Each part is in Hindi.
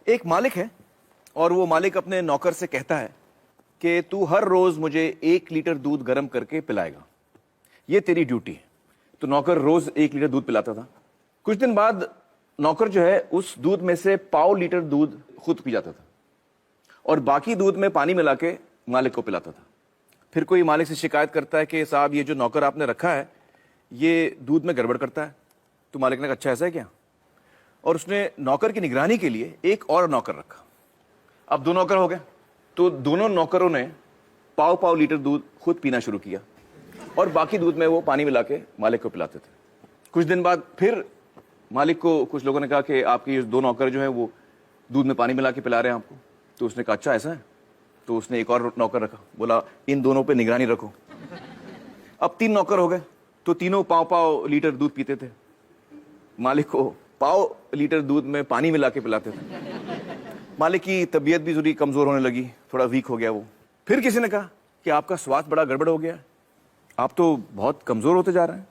एक मालिक है और वो मालिक अपने नौकर से कहता है कि तू हर रोज मुझे 1 लीटर दूध गर्म करके पिलाएगा, ये तेरी ड्यूटी है। तो नौकर रोज 1 लीटर दूध पिलाता था। कुछ दिन बाद नौकर जो है उस दूध में से 1/4 लीटर दूध खुद पी जाता था और बाकी दूध में पानी मिला के मालिक को पिलाता था। फिर कोई मालिक से शिकायत करता है कि साहब ये जो नौकर आपने रखा है ये दूध में गड़बड़ करता है। तो मालिक ने कहा अच्छा ऐसा है क्या? और उसने नौकर की निगरानी के लिए एक और नौकर रखा। अब 2 नौकर हो गए, तो दोनों नौकरों ने 1/4 लीटर दूध खुद पीना शुरू किया और बाकी दूध में वो पानी मिला के मालिक को पिलाते थे। कुछ दिन बाद फिर मालिक को कुछ लोगों ने कहा कि आपके ये 2 नौकर जो हैं वो दूध में पानी मिला के पिला रहे हैं आपको। तो उसने कहा अच्छा ऐसा है। तो उसने एक और नौकर रखा, बोला इन दोनों पे निगरानी रखो। अब 3 नौकर हो गए, तो तीनों 1/4 लीटर दूध पीते थे, मालिक को 1/4 लीटर दूध में पानी मिला के पिलाते थे। मालिक की तबीयत भी थोड़ी कमजोर होने लगी, थोड़ा वीक हो गया वो। फिर किसी ने कहा कि आपका स्वास्थ्य बड़ा गड़बड़ हो गया है, आप तो बहुत कमजोर होते जा रहे हैं,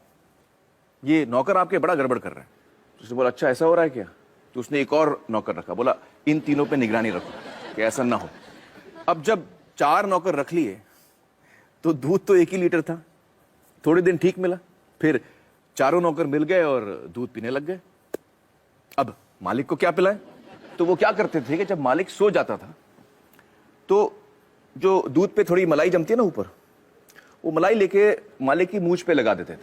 ये नौकर आपके बड़ा गड़बड़ कर रहे हैं। तो उसने बोला अच्छा ऐसा हो रहा है क्या? तो उसने एक और नौकर रखा, बोला इन तीनों पे निगरानी रखो कि ऐसा ना हो। अब जब 4 नौकर रख लिए तो दूध तो 1 ही लीटर था। थोड़े दिन ठीक मिला, फिर चारों नौकर मिल गए और दूध पीने लग गए। अब मालिक को क्या पिलाएं? तो वो क्या करते थे कि जब मालिक सो जाता था तो जो दूध पे थोड़ी मलाई जमती है ना ऊपर, वो मलाई लेके मालिक की मूंछ पे लगा देते थे।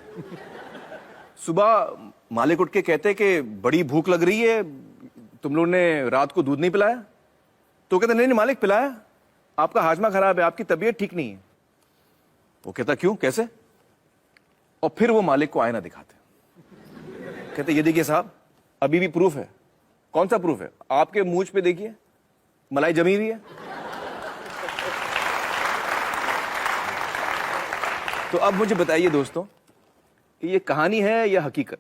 सुबह मालिक उठ के कहते कि बड़ी भूख लग रही है, तुम लोगों ने रात को दूध नहीं पिलाया? तो कहते नहीं नहीं मालिक पिलाया, आपका हाजमा खराब है, आपकी तबीयत ठीक नहीं है। वो कहता क्यों, कैसे? और फिर वो मालिक को आईना दिखाते, कहते ये देखिए साहब अभी भी प्रूफ है। कौन सा प्रूफ है? आपके मूंछ पे देखिए मलाई जमी हुई है। तो अब मुझे बताइए दोस्तों कि ये कहानी है या हकीकत?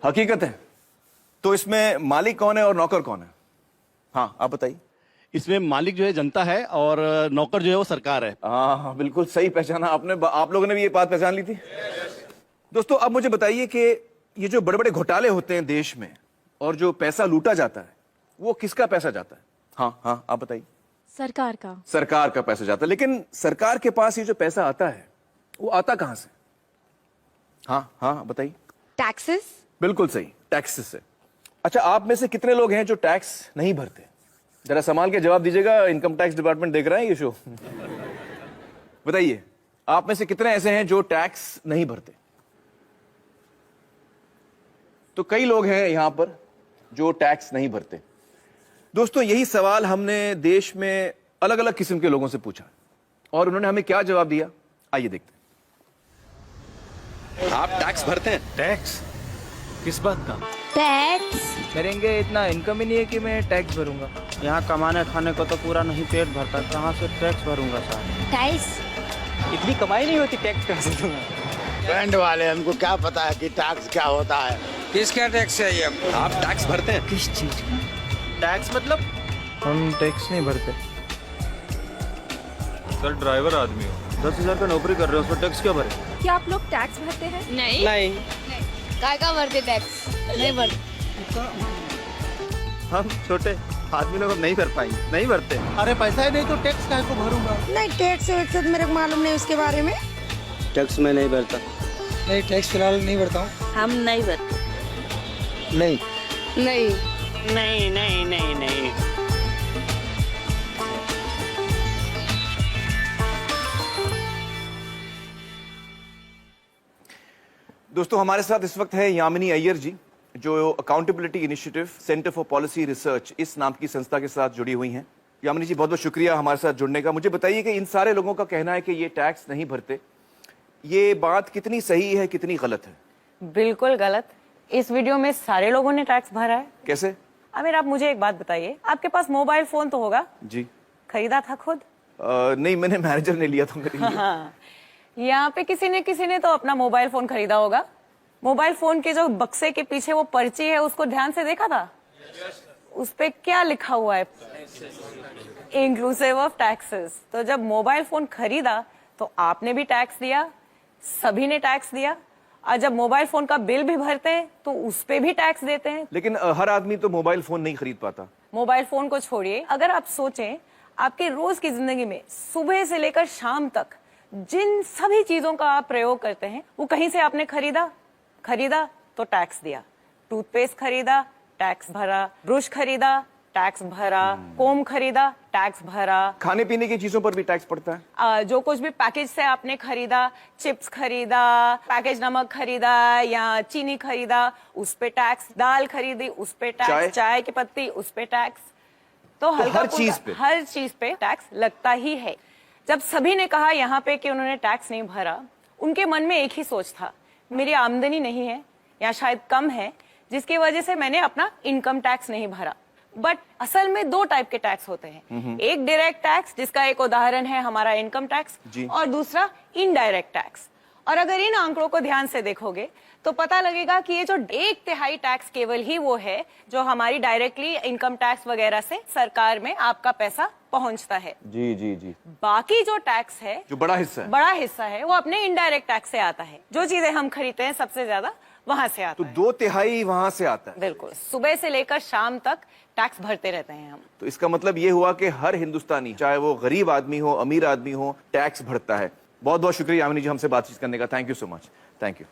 हकीकत है। तो इसमें मालिक कौन है और नौकर कौन है? हाँ आप बताइए। इसमें मालिक जो है जनता है और नौकर जो है वो सरकार है। हाँ बिल्कुल सही पहचाना आपने। आप लोगों ने भी ये बात पहचान ली थी। दोस्तों अब मुझे बताइए कि ये जो बड़े बड़े घोटाले होते हैं देश में और जो पैसा लूटा जाता है वो किसका पैसा जाता है? हाँ हाँ आप बताइए। सरकार का। सरकार का पैसा जाता है। लेकिन सरकार के पास ये जो पैसा आता है वो आता कहां से? हाँ हाँ बताइए। टैक्सेस। बिल्कुल सही, टैक्सेस से। अच्छा आप में से कितने लोग हैं जो टैक्स नहीं भरते? जरा संभाल के जवाब दीजिएगा, इनकम टैक्स डिपार्टमेंट देख रहा है ये शो। बताइए आप में से कितने ऐसे हैं जो टैक्स नहीं भरते? तो कई लोग हैं यहां पर जो टैक्स नहीं भरते। दोस्तों यही सवाल हमने देश में अलग अलग किस्म के लोगों से पूछा और उन्होंने हमें क्या जवाब दिया, आइए देखते हैं। आप टैक्स भरते हैं? टैक्स? किस बात का? टैक्स मेरेंगे इतना इनकम ही नहीं है कि मैं टैक्स भरूंगा। यहाँ कमाने खाने को तो पूरा नहीं पेट भरता, कहाँ से टैक्स भरूंगा साहब? टैक्स इतनी कमाई नहीं होती टैक्स कहाँ से दूंगा। फ्रेंड वाले हमको क्या पता है कि टैक्स क्या होता है। किसका टैक्स है ये? आप टैक्स भरते हैं? किस चीज का टैक्स मतलब? हम टैक्स नहीं भरते। सर ड्राइवर आदमी हो, 10,000 का नौकरी कर रहे हो, उसको टैक्स क्यों भरे? क्या आप लोग टैक्स भरते हैं? नहीं नहीं काय का भरते टैक्स? नहीं भरते। हम छोटे आदमी लोग नहीं भर पाएंगे, नहीं भरते। अरे पैसा ही नहीं तो टैक्स काहे को भरूंगा? नहीं टैक्स वैक्स मेरे को मालूम नहीं उसके बारे में। टैक्स में नहीं भरता। नहीं टैक्स फिलहाल नहीं भरता हूँ। हम नहीं भरते। नहीं नहीं नहीं नहीं नहीं नहीं। दोस्तों हमारे साथ इस वक्त है यामिनी अय्यर जी, जो accountability initiative centre for policy research इस नाम की संस्था के साथ जुड़ी हुई हैं। यामिनी जी बहुत बहुत शुक्रिया हमारे साथ जुड़ने का। मुझे बताइए कि इन सारे लोगों का कहना है कि ये टैक्स नहीं भरते, ये बात कितनी सही है कितनी गलत है? बिल्कुल गलत। इस वीडियो में सारे लोगों ने टैक्स भरा है। कैसे? आमिर आप मुझे एक बात बताइए, आपके पास मोबाइल फोन तो होगा? जी। खरीदा था खुद? नहीं मैंने मैनेजर ने लिया था मेरे लिए। हाँ। यहाँ पे किसी ने तो अपना मोबाइल फोन खरीदा होगा। मोबाइल फोन के जो बक्से के पीछे वो पर्ची है उसको ध्यान से देखा था? उस पे क्या लिखा हुआ है? Inclusive of taxes. तो जब मोबाइल फोन खरीदा तो आपने भी टैक्स दिया, सभी ने टैक्स दिया और जब मोबाइल फोन का बिल भी भरते हैं तो उस पे भी टैक्स देते हैं। लेकिन हर आदमी तो मोबाइल फोन नहीं खरीद पाता। मोबाइल फोन को छोड़िए, अगर आप सोचें आपके रोज की जिंदगी में सुबह से लेकर शाम तक जिन सभी चीजों का आप प्रयोग करते हैं वो कहीं से आपने खरीदा तो टैक्स दिया, टूथपेस्ट खरीदा टैक्स भरा, ब्रश खरीदा टैक्स भरा, कोम खरीदा टैक्स भरा, खाने पीने की चीजों पर भी टैक्स पड़ता है। जो कुछ भी पैकेज से आपने खरीदा, चिप्स खरीदा, पैकेज नमक खरीदा या चीनी खरीदा, उस पे टैक्स, दाल खरीदी उस पे टैक्स, चाय की पत्ती उस पे टैक्स। तो हर चीज पे टैक्स लगता ही है। जब सभी ने कहा यहाँ पे कि उन्होंने टैक्स नहीं भरा, उनके मन में एक ही सोच था, मेरी आमदनी नहीं है या शायद कम है, जिसकी वजह से मैंने अपना इनकम टैक्स नहीं भरा। बट असल में दो टाइप के टैक्स होते हैं, एक डायरेक्ट टैक्स जिसका एक उदाहरण है हमारा इनकम टैक्स, और दूसरा इनडायरेक्ट टैक्स। और अगर इन आंकड़ों को ध्यान से देखोगे तो पता लगेगा कि ये जो 1/3 टैक्स केवल ही वो है जो हमारी डायरेक्टली इनकम टैक्स वगैरह से सरकार में आपका पैसा पहुंचता है। जी जी जी। बाकी जो टैक्स है, जो बड़ा हिस्सा है वो अपने इनडायरेक्ट टैक्स से आता है। जो चीजें हम खरीदते हैं सबसे ज्यादा वहां से आता तो है। 2/3 वहां से आता है। बिल्कुल, सुबह से लेकर शाम तक टैक्स भरते रहते हैं हम। तो इसका मतलब ये हुआ कि हर हिंदुस्तानी, चाहे वो गरीब आदमी हो अमीर आदमी हो, टैक्स भरता है। बहुत बहुत शुक्रिया यामिनी जी हमसे बातचीत करने का। Thank you so much. Thank you.